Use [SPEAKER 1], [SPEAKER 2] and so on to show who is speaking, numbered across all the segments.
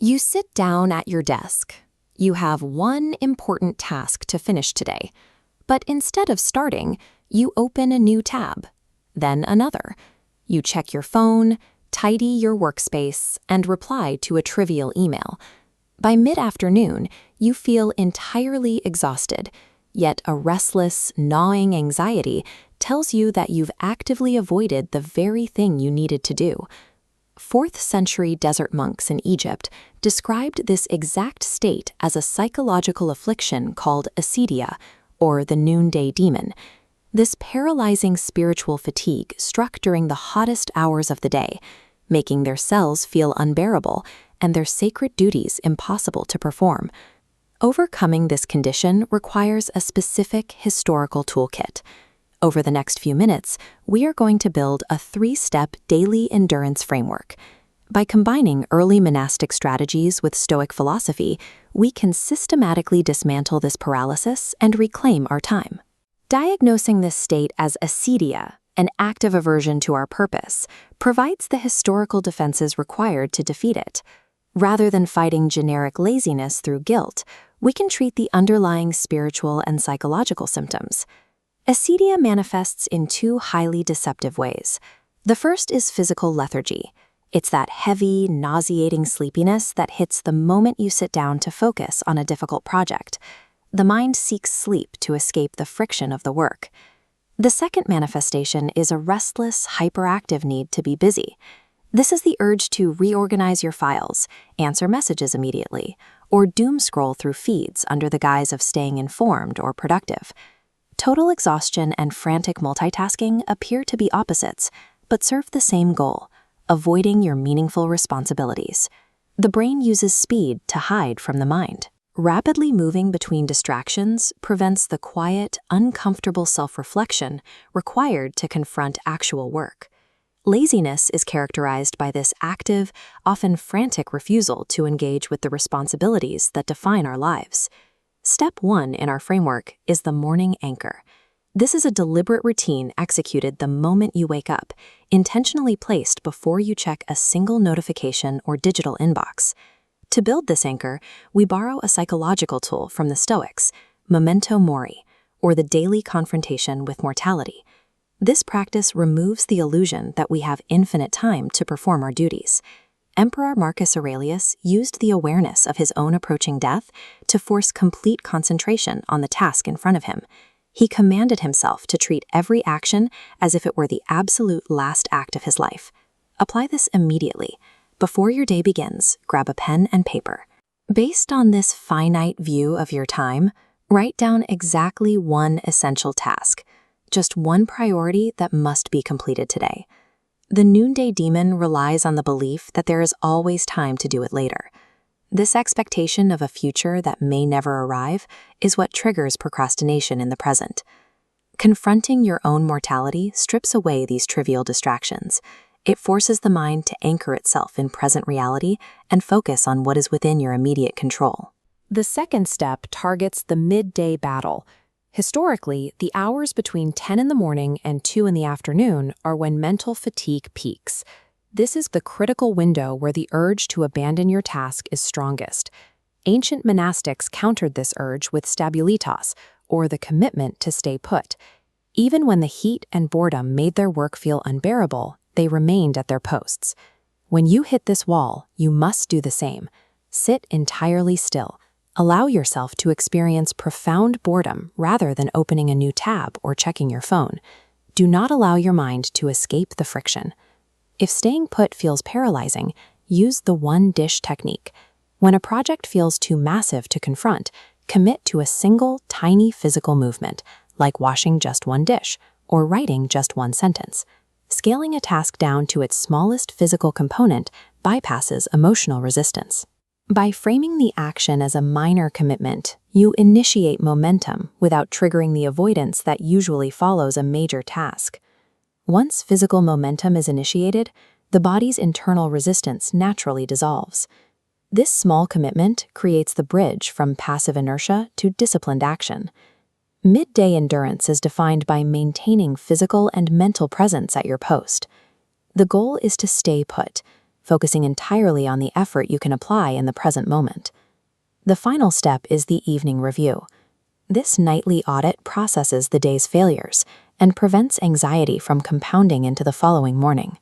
[SPEAKER 1] You sit down at your desk. You have one important task to finish today, but instead of starting, you open a new tab, then another. You check your phone, tidy your workspace, and reply to a trivial email. By mid-afternoon, you feel entirely exhausted, yet a restless, gnawing anxiety tells you that you've actively avoided the very thing you needed to do. 4th-century desert monks in Egypt described this exact state as a psychological affliction called acedia, or the noonday demon. This paralyzing spiritual fatigue struck during the hottest hours of the day, making their cells feel unbearable and their sacred duties impossible to perform. Overcoming this condition requires a specific historical toolkit. Over the next few minutes, we are going to build a 3-step daily endurance framework. By combining early monastic strategies with Stoic philosophy, we can systematically dismantle this paralysis and reclaim our time. Diagnosing this state as acedia, an active aversion to our purpose, provides the historical defenses required to defeat it. Rather than fighting generic laziness through guilt, we can treat the underlying spiritual and psychological symptoms. Acedia manifests in 2 highly deceptive ways. The first is physical lethargy. It's that heavy, nauseating sleepiness that hits the moment you sit down to focus on a difficult project. The mind seeks sleep to escape the friction of the work. The second manifestation is a restless, hyperactive need to be busy. This is the urge to reorganize your files, answer messages immediately, or doom scroll through feeds under the guise of staying informed or productive. Total exhaustion and frantic multitasking appear to be opposites, but serve the same goal: avoiding your meaningful responsibilities. The brain uses speed to hide from the mind. Rapidly moving between distractions prevents the quiet, uncomfortable self-reflection required to confront actual work. Laziness is characterized by this active, often frantic refusal to engage with the responsibilities that define our lives. Step 1 in our framework is the morning anchor. This is a deliberate routine executed the moment you wake up, intentionally placed before you check a single notification or digital inbox. To build this anchor, we borrow a psychological tool from the Stoics, memento mori, or the daily confrontation with mortality. This practice removes the illusion that we have infinite time to perform our duties. Emperor Marcus Aurelius used the awareness of his own approaching death to force complete concentration on the task in front of him. He commanded himself to treat every action as if it were the absolute last act of his life. Apply this immediately. Before your day begins, grab a pen and paper. Based on this finite view of your time, write down exactly one essential task, just one priority that must be completed today. The noonday demon relies on the belief that there is always time to do it later. This expectation of a future that may never arrive is what triggers procrastination in the present. Confronting your own mortality strips away these trivial distractions. It forces the mind to anchor itself in present reality and focus on what is within your immediate control. The second step targets the midday battle. Historically, the hours between 10 in the morning and 2 in the afternoon are when mental fatigue peaks. This is the critical window where the urge to abandon your task is strongest. Ancient monastics countered this urge with stabilitas, or the commitment to stay put. Even when the heat and boredom made their work feel unbearable, they remained at their posts. When you hit this wall, you must do the same. Sit entirely still. Allow yourself to experience profound boredom rather than opening a new tab or checking your phone. Do not allow your mind to escape the friction. If staying put feels paralyzing, use the one-dish technique. When a project feels too massive to confront, commit to a single, tiny physical movement, like washing just one dish or writing just one sentence. Scaling a task down to its smallest physical component bypasses emotional resistance. By framing the action as a minor commitment, you initiate momentum without triggering the avoidance that usually follows a major task. Once physical momentum is initiated, the body's internal resistance naturally dissolves. This small commitment creates the bridge from passive inertia to disciplined action. Midday endurance is defined by maintaining physical and mental presence at your post. The goal is to stay put, focusing entirely on the effort you can apply in the present moment. The final step is the evening review. This nightly audit processes the day's failures and prevents anxiety from compounding into the following morning.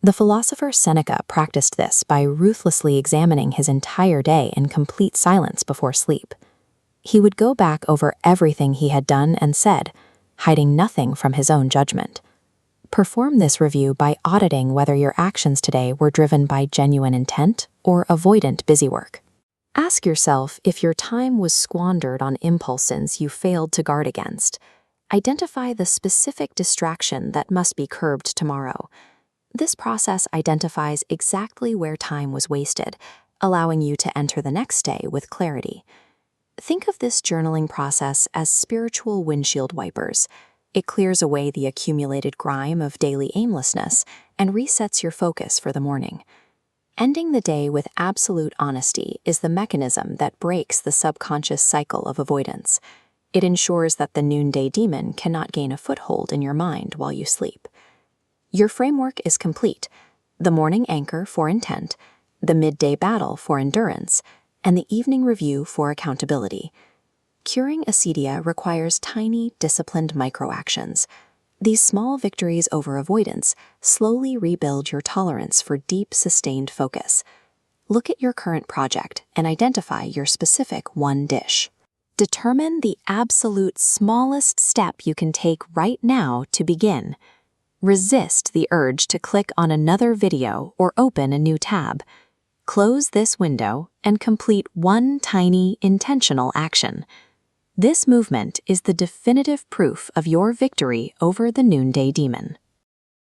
[SPEAKER 1] The philosopher Seneca practiced this by ruthlessly examining his entire day in complete silence before sleep. He would go back over everything he had done and said, hiding nothing from his own judgment. Perform this review by auditing whether your actions today were driven by genuine intent or avoidant busywork. Ask yourself if your time was squandered on impulses you failed to guard against. Identify the specific distraction that must be curbed tomorrow. This process identifies exactly where time was wasted, allowing you to enter the next day with clarity. Think of this journaling process as spiritual windshield wipers. It clears away the accumulated grime of daily aimlessness and resets your focus for the morning. Ending the day with absolute honesty is the mechanism that breaks the subconscious cycle of avoidance. It ensures that the noonday demon cannot gain a foothold in your mind while you sleep. Your framework is complete: the morning anchor for intent, the midday battle for endurance, and the evening review for accountability. Curing acedia requires tiny, disciplined microactions. These small victories over avoidance slowly rebuild your tolerance for deep, sustained focus. Look at your current project and identify your specific one dish. Determine the absolute smallest step you can take right now to begin. Resist the urge to click on another video or open a new tab. Close this window and complete one tiny, intentional action. This movement is the definitive proof of your victory over the noonday demon.